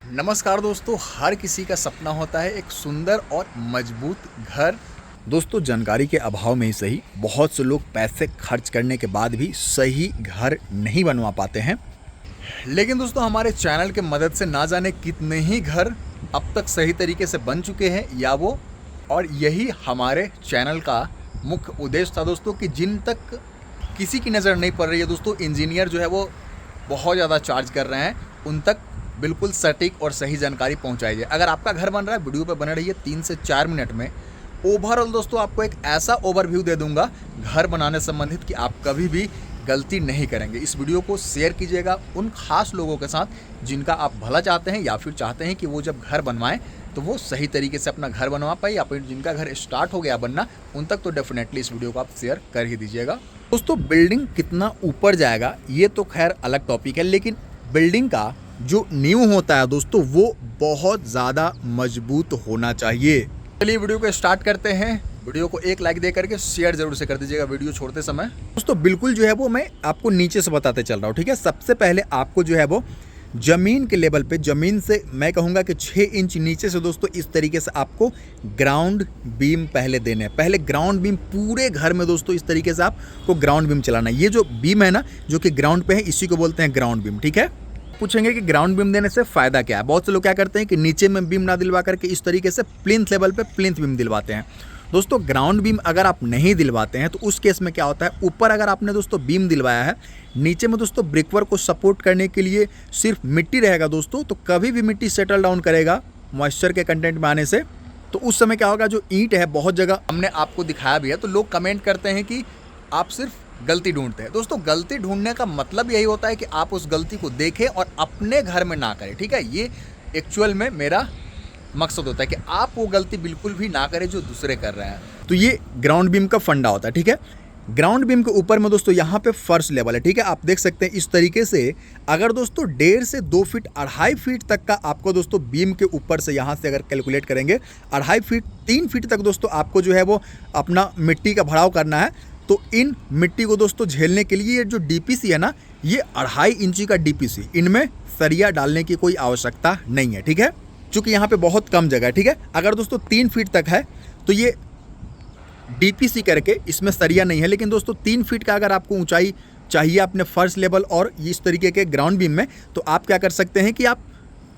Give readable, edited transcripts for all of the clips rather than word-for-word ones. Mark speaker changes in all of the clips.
Speaker 1: नमस्कार दोस्तों, हर किसी का सपना होता है एक सुंदर और मजबूत घर। दोस्तों, जानकारी के अभाव में ही सही बहुत से लोग पैसे खर्च करने के बाद भी सही घर नहीं बनवा पाते हैं। लेकिन दोस्तों, हमारे चैनल के मदद से ना जाने कितने ही घर अब तक सही तरीके से बन चुके हैं और यही हमारे चैनल का मुख्य उद्देश्य था दोस्तों कि जिन तक किसी की नज़र नहीं पड़ रही है दोस्तों, इंजीनियर जो है वो बहुत ज़्यादा चार्ज कर रहे हैं, उन तक बिल्कुल सटीक और सही जानकारी पहुंचाई जाए। अगर आपका घर बन रहा है, वीडियो पे बने रहिए। 3 से 4 मिनट में ओवरऑल दोस्तों आपको एक ऐसा ओवरव्यू दे दूंगा घर बनाने संबंधित कि आप कभी भी गलती नहीं करेंगे। इस वीडियो को शेयर कीजिएगा उन खास लोगों के साथ जिनका आप भला चाहते हैं या फिर चाहते हैं कि वो जब घर बनवाएं तो वो सही तरीके से अपना घर बनवा पाए, या फिर जिनका घर स्टार्ट हो गया बनना, उन तक तो डेफिनेटली इस वीडियो को आप शेयर कर ही दीजिएगा। दोस्तों, बिल्डिंग कितना ऊपर जाएगा ये तो खैर अलग टॉपिक है, लेकिन बिल्डिंग का जो नींव होता है दोस्तों वो बहुत ज़्यादा मजबूत होना चाहिए। चलिए वीडियो को स्टार्ट करते हैं। वीडियो को एक लाइक दे करके शेयर जरूर से कर दीजिएगा वीडियो छोड़ते समय। दोस्तों बिल्कुल जो है वो मैं आपको नीचे से बताते चल रहा हूँ, ठीक है। सबसे पहले आपको जो है वो ज़मीन के लेवल पे, ज़मीन से मैं कहूँगा कि 6 इंच नीचे से दोस्तों इस तरीके से आपको ग्राउंड बीम पहले देने हैं। पहले ग्राउंड बीम पूरे घर में दोस्तों इस तरीके से आपको ग्राउंड बीम चलाना है। ये जो बीम है ना, जो कि ग्राउंड पे है, इसी को बोलते हैं ग्राउंड बीम, ठीक है। पूछेंगे कि ग्राउंड बीम देने से फ़ायदा क्या है। बहुत से लोग क्या करते हैं कि नीचे में बीम ना दिलवा करके इस तरीके से प्लिंथ लेवल पे प्लिंथ बीम दिलवाते हैं। दोस्तों, ग्राउंड बीम अगर आप नहीं दिलवाते हैं तो उस केस में क्या होता है, ऊपर अगर आपने दोस्तों बीम दिलवाया है, नीचे में दोस्तों ब्रिकवर्क को सपोर्ट करने के लिए सिर्फ मिट्टी रहेगा दोस्तों, तो कभी भी मिट्टी सेटल डाउन करेगा मॉइस्चर के कंटेंट में आने से, तो उस समय क्या होगा, जो ईंट है, बहुत जगह हमने आपको दिखाया भी है, तो लोग कमेंट करते हैं कि आप सिर्फ गलती ढूंढते हैं। दोस्तों, गलती ढूंढने का मतलब यही होता है कि आप उस गलती को देखें और अपने घर में ना करें, ठीक है। ये एक्चुअल में मेरा मकसद होता है कि आप वो गलती बिल्कुल भी ना करें जो दूसरे कर रहे हैं। तो ये ग्राउंड बीम का फंडा होता है, ठीक है। ग्राउंड बीम के ऊपर में दोस्तों यहाँ पे फर्श लेवल है, ठीक है। आप देख सकते हैं इस तरीके से, अगर दोस्तों 1.5 से 2 फीट 2.5 फीट तक का आपको दोस्तों बीम के ऊपर से यहाँ से अगर कैलकुलेट करेंगे 2.5 फीट 3 फीट तक दोस्तों आपको जो है वो अपना मिट्टी का भराव करना है। तो इन मिट्टी को दोस्तों झेलने के लिए ये जो डीपीसी है ना, ये 2.5 इंची का डीपीसी, इनमें सरिया डालने की कोई आवश्यकता नहीं है, ठीक है, क्योंकि यहाँ पे बहुत कम जगह है, ठीक है। अगर दोस्तों 3 फीट तक है तो ये डीपीसी करके इसमें सरिया नहीं है, लेकिन दोस्तों 3 फीट का अगर आपको ऊंचाई चाहिए अपने फर्श लेवल और इस तरीके के ग्राउंड बीम में, तो आप क्या कर सकते हैं कि आप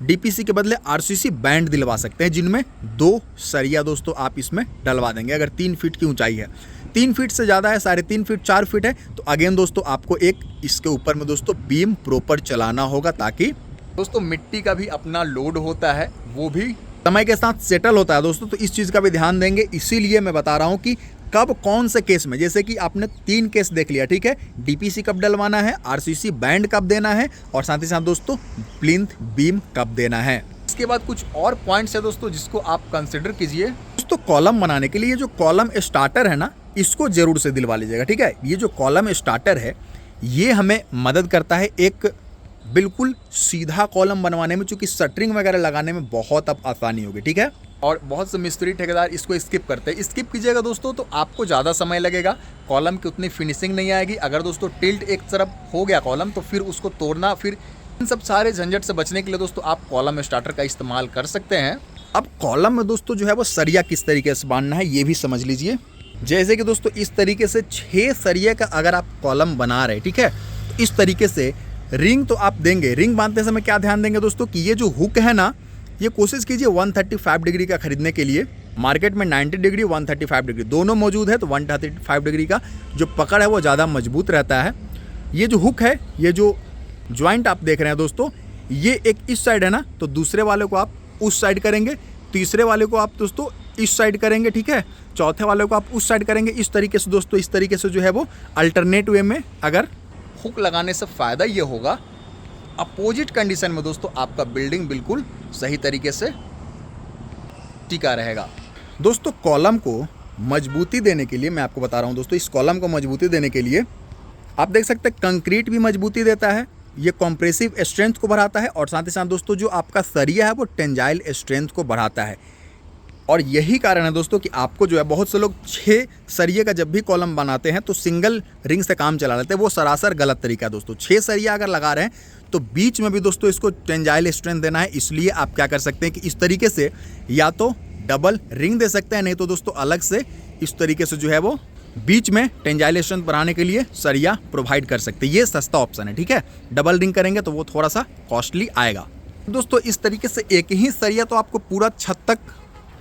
Speaker 1: डीपीसी के बदले आरसीसी बैंड दिलवा सकते हैं, जिनमें 2 सरिया दोस्तों आप इसमें डलवा देंगे। अगर 3 फीट की ऊंचाई है, 3 फीट से ज़्यादा है, 3.5 फीट 4 फीट है, तो अगेन दोस्तों आपको एक इसके ऊपर में दोस्तों बीम प्रॉपर चलाना होगा, ताकि दोस्तों मिट्टी का भी अपना लोड होता है, वो भी समय के साथ सेटल होता है दोस्तों। तो इस चीज़ का भी ध्यान देंगे। इसीलिए मैं बता रहा हूँ कि कब कौन से केस में, जैसे कि आपने 3 केस देख लिया, ठीक है। डीपीसी कब डलवाना है, आरसीसी बैंड कब देना है, और साथ ही साथ दोस्तों प्लिंथ बीम कब देना है। इसके बाद कुछ और पॉइंट्स है दोस्तों जिसको आप कंसिडर कीजिए। दोस्तों, कॉलम बनाने के लिए जो कॉलम स्टार्टर है ना, इसको जरूर से दिलवा लीजिएगा, ठीक है। ये जो कॉलम स्टार्टर है ये हमें मदद करता है एक बिल्कुल सीधा कॉलम बनवाने में, चूंकि शटरिंग वगैरह लगाने में बहुत अब आसानी होगी, ठीक है। और बहुत से मिस्त्री ठेकेदार इसको स्किप करते हैं। स्किप कीजिएगा दोस्तों तो आपको ज़्यादा समय लगेगा, कॉलम की उतनी फिनिशिंग नहीं आएगी। अगर दोस्तों टिल्ट एक तरफ हो गया कॉलम, तो फिर उसको तोड़ना, फिर इन सब सारे झंझट से बचने के लिए दोस्तों आप कॉलम स्टार्टर का इस्तेमाल कर सकते हैं। अब कॉलम में दोस्तों जो है वो सरिया किस तरीके से बांधना है ये भी समझ लीजिए। जैसे कि दोस्तों इस तरीके से 6 सरिये का अगर आप कॉलम बना रहे हैं, ठीक है, तो इस तरीके से रिंग तो आप देंगे। रिंग बांधते समय क्या ध्यान देंगे दोस्तों कि ये जो हुक है ना, ये कोशिश कीजिए 135 डिग्री का खरीदने के लिए। मार्केट में 90 डिग्री 135 डिग्री दोनों मौजूद है, तो 135 डिग्री का जो पकड़ है वो ज़्यादा मजबूत रहता है। ये जो हुक है, ये जो ज्वाइंट आप देख रहे हैं दोस्तों, ये एक इस साइड है ना, तो दूसरे वाले को आप उस साइड करेंगे, तीसरे वाले को आप दोस्तों इस साइड करेंगे, ठीक है, चौथे वाले को आप उस साइड करेंगे। इस तरीके से दोस्तों, इस तरीके से जो है वो अल्टरनेट वे में अगर हुक लगाने से फ़ायदा ये होगा, अपोजिट कंडीशन में दोस्तों आपका बिल्डिंग बिल्कुल सही तरीके से टिका रहेगा। दोस्तों, कॉलम को मजबूती देने के लिए मैं आपको बता रहा हूँ दोस्तों, इस कॉलम को मजबूती देने के लिए आप देख सकते हैं कंक्रीट भी मजबूती देता है, ये कॉम्प्रेसिव स्ट्रेंथ को बढ़ाता है, और साथ ही साथ दोस्तों जो आपका सरिया है वो टेंजाइल स्ट्रेंथ को बढ़ाता है। और यही कारण है दोस्तों कि आपको जो है, बहुत से लोग 6 सरिये का जब भी कॉलम बनाते हैं तो सिंगल रिंग से काम चला लेते हैं, वो सरासर गलत तरीका है दोस्तों। 6 सरिया अगर लगा रहे हैं तो बीच में भी दोस्तों इसको टेंजाइल स्ट्रेंथ देना है, इसलिए आप क्या कर सकते हैं कि इस तरीके से या तो डबल रिंग दे सकते हैं, नहीं तो दोस्तों अलग से इस तरीके से जो है वो बीच में टेंजाइल स्ट्रेंथ बढ़ाने के लिए सरिया प्रोवाइड कर सकते हैं। ये सस्ता ऑप्शन है, ठीक है। डबल रिंग करेंगे तो वो थोड़ा सा कॉस्टली आएगा। दोस्तों इस तरीके से एक ही सरिया तो आपको पूरा छत तक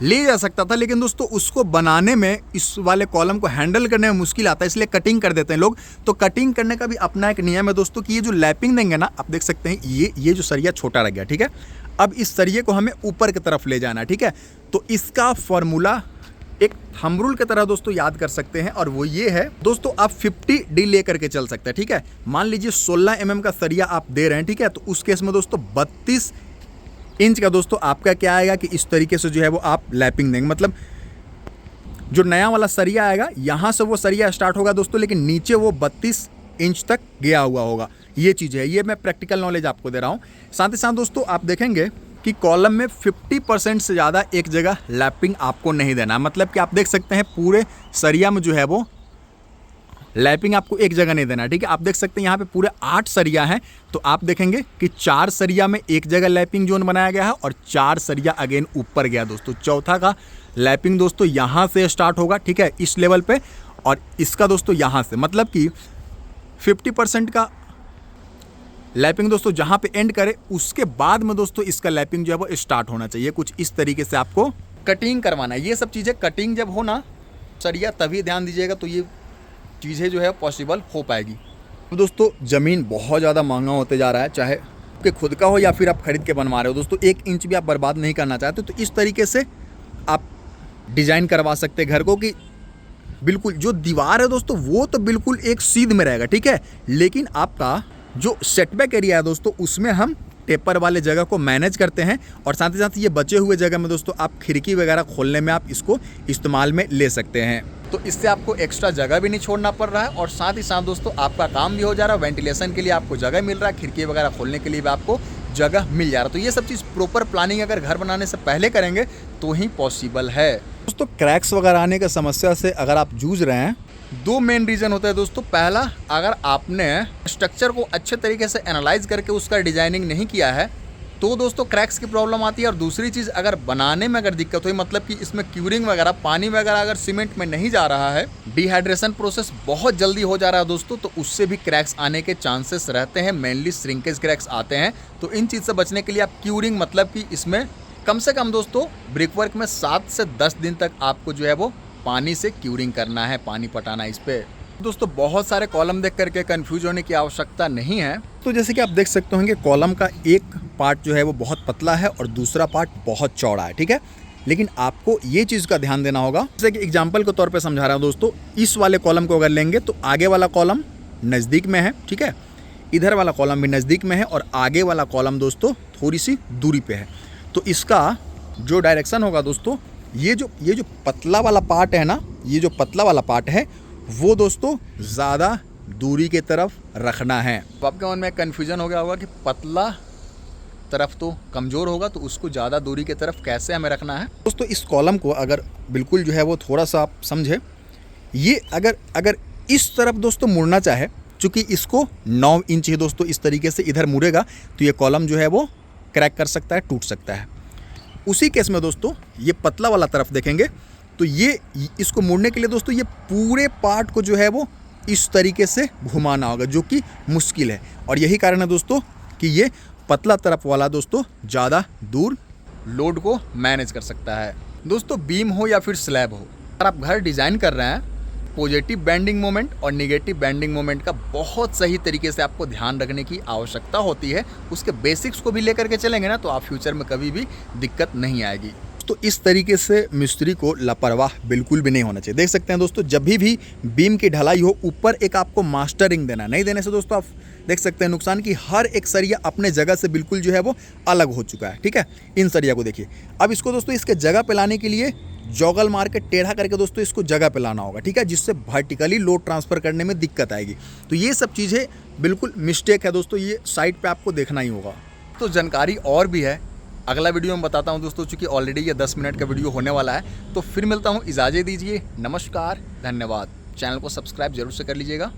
Speaker 1: ले जा सकता था, लेकिन दोस्तों उसको बनाने में इस वाले कॉलम को हैंडल करने में मुश्किल आता है, इसलिए कटिंग कर देते हैं लोग। तो कटिंग करने का भी अपना एक नियम है दोस्तों कि ये जो लैपिंग देंगे ना, आप देख सकते हैं ये जो सरिया छोटा रह गया, ठीक है। अब इस सरिये को हमें ऊपर की तरफ ले जाना है, ठीक है। तो इसका फॉर्मूला एक थंब रूल की तरह दोस्तों याद कर सकते हैं, और वो ये है दोस्तों, आप 50D लेकर के चल सकते हैं, ठीक है। मान लीजिए 16 mm का सरिया आप दे रहे हैं, ठीक है, तो उस केस में दोस्तों 32 इंच का दोस्तों आपका क्या आएगा कि इस तरीके से जो है वो आप लैपिंग देंगे। मतलब जो नया वाला सरिया आएगा यहाँ से वो सरिया स्टार्ट होगा दोस्तों, लेकिन नीचे वो 32 इंच तक गया हुआ होगा। ये चीज़ है, ये मैं प्रैक्टिकल नॉलेज आपको दे रहा हूँ। साथ ही साथ दोस्तों आप देखेंगे कि कॉलम में 50% से ज़्यादा एक जगह लैपिंग आपको नहीं देना है। मतलब कि आप देख सकते हैं पूरे सरिया में जो है वो लैपिंग आपको एक जगह नहीं देना है, ठीक है। आप देख सकते हैं यहाँ पे पूरे 8 सरिया हैं, तो आप देखेंगे कि 4 सरिया में एक जगह लैपिंग जोन बनाया गया है और 4 सरिया अगेन ऊपर गया दोस्तों। चौथा का लैपिंग दोस्तों यहाँ से स्टार्ट होगा, ठीक है, इस लेवल पे, और इसका दोस्तों यहाँ से, मतलब कि 50% का लैपिंग दोस्तों जहाँ पे एंड करे उसके बाद में दोस्तों इसका लैपिंग जो है वो स्टार्ट होना चाहिए। कुछ इस तरीके से आपको कटिंग करवाना है। ये सब चीज़ें कटिंग जब हो ना सरिया, तभी ध्यान दीजिएगा, तो ये चीज़ें जो है पॉसिबल हो पाएगी। तो दोस्तों ज़मीन बहुत ज़्यादा महंगा होते जा रहा है, चाहे आपके खुद का हो या फिर आप खरीद के बनवा रहे हो दोस्तों। 1 इंच भी आप बर्बाद नहीं करना चाहते, तो इस तरीके से आप डिज़ाइन करवा सकते हैं घर को कि बिल्कुल जो दीवार है दोस्तों वो तो बिल्कुल एक सीध में रहेगा, ठीक है, लेकिन आपका जो सेटबैक एरिया है दोस्तों उसमें हम टेपर वाले जगह को मैनेज करते हैं, और साथ ही साथ ये बचे हुए जगह में दोस्तों आप खिड़की वगैरह खोलने में आप इसको इस्तेमाल में ले सकते हैं। तो इससे आपको एक्स्ट्रा जगह भी नहीं छोड़ना पड़ रहा है, और साथ ही साथ दोस्तों आपका काम भी हो जा रहा है। वेंटिलेशन के लिए आपको जगह मिल रहा है, खिड़की वगैरह खोलने के लिए भी आपको जगह मिल जा रहा है। तो ये सब चीज़ प्रॉपर प्लानिंग अगर घर बनाने से पहले करेंगे तो ही पॉसिबल है दोस्तों। क्रैक्स वगैरह आने की समस्या से अगर आप जूझ रहे हैं, 2 मेन रीज़न होता है दोस्तों। पहला, अगर आपने स्ट्रक्चर को अच्छे तरीके से एनालाइज करके उसका डिजाइनिंग नहीं किया है तो दोस्तों क्रैक्स की प्रॉब्लम आती है। और दूसरी चीज़, अगर बनाने में अगर दिक्कत हुई, मतलब कि इसमें क्यूरिंग वगैरह, पानी वगैरह अगर सीमेंट में नहीं जा रहा है, डिहाइड्रेशन प्रोसेस बहुत जल्दी हो जा रहा है दोस्तों, तो उससे भी क्रैक्स आने के चांसेस रहते हैं। मेनली श्रिंकेज क्रैक्स आते हैं। तो इन चीज़ से बचने के लिए आप क्यूरिंग, मतलब कि इसमें कम से कम दोस्तों ब्रिकवर्क में 7 से 10 दिन तक आपको जो है वो पानी से क्यूरिंग करना है, पानी पटाना इस पे। दोस्तों बहुत सारे कॉलम देख करके कंफ्यूज होने की आवश्यकता नहीं है। तो जैसे कि आप देख सकते होंगे कॉलम का एक पार्ट जो है वो बहुत पतला है और दूसरा पार्ट बहुत चौड़ा है, ठीक है। लेकिन आपको ये चीज़ का ध्यान देना होगा, जैसे कि एग्जांपल के तौर पे समझा रहा हूँ दोस्तों। इस वाले कॉलम को अगर लेंगे तो आगे वाला कॉलम नज़दीक में है, ठीक है, इधर वाला कॉलम भी नज़दीक में है, और आगे वाला कॉलम दोस्तों थोड़ी सी दूरी पे है। तो इसका जो डायरेक्शन होगा दोस्तों, ये जो पतला वाला पार्ट है ना, ये जो पतला वाला पार्ट है वो दोस्तों ज़्यादा दूरी के तरफ रखना है। तो आपके मन में कन्फ्यूजन हो गया होगा कि पतला तरफ तो कमज़ोर होगा, तो उसको ज़्यादा दूरी के तरफ कैसे हमें रखना है। दोस्तों इस कॉलम को अगर बिल्कुल जो है वो थोड़ा सा आप समझे, ये अगर इस तरफ दोस्तों मुड़ना चाहे, चूँकि इसको 9 इंच है दोस्तों, इस तरीके से इधर मुड़ेगा तो ये कॉलम जो है वो क्रैक कर सकता है, टूट सकता है। उसी केस में दोस्तों ये पतला वाला तरफ देखेंगे तो ये इसको मुड़ने के लिए दोस्तों ये पूरे पार्ट को जो है वो इस तरीके से घुमाना होगा, जो कि मुश्किल है। और यही कारण है दोस्तों कि ये पतला तरफ वाला दोस्तों ज़्यादा दूर लोड को मैनेज कर सकता है। दोस्तों बीम हो या फिर स्लैब हो, अगर आप घर डिज़ाइन कर रहे हैं, पॉजिटिव बेंडिंग मोमेंट और नेगेटिव बेंडिंग मोमेंट का बहुत सही तरीके से आपको ध्यान रखने की आवश्यकता होती है। उसके बेसिक्स को भी लेकर के चलेंगे ना, तो आप फ्यूचर में कभी भी दिक्कत नहीं आएगी। तो इस तरीके से मिस्त्री को लापरवाह बिल्कुल भी नहीं होना चाहिए। देख सकते हैं दोस्तों, जब भी बीम की ढलाई हो, ऊपर एक आपको मास्टरिंग देना, नहीं देने से दोस्तों आप देख सकते हैं नुकसान की हर एक सरिया अपने जगह से बिल्कुल जो है वो अलग हो चुका है, ठीक है। इन सरिया को देखिए, अब इसको दोस्तों इसके जगह पे लाने के लिए जॉगल मार के टेढ़ा करके दोस्तों इसको जगह पे लाना होगा, ठीक है, जिससे वर्टिकली लोड ट्रांसफ़र करने में दिक्कत आएगी। तो ये सब चीज़ें बिल्कुल मिस्टेक है दोस्तों, ये साइट पे आपको देखना ही होगा। तो जानकारी और भी है, अगला वीडियो में बताता हूँ दोस्तों, चूँकि ऑलरेडी ये 10 मिनट का वीडियो होने वाला है। तो फिर मिलता हूँ, इजाज़त दीजिए, नमस्कार, धन्यवाद। चैनल को सब्सक्राइब जरूर से कर लीजिएगा।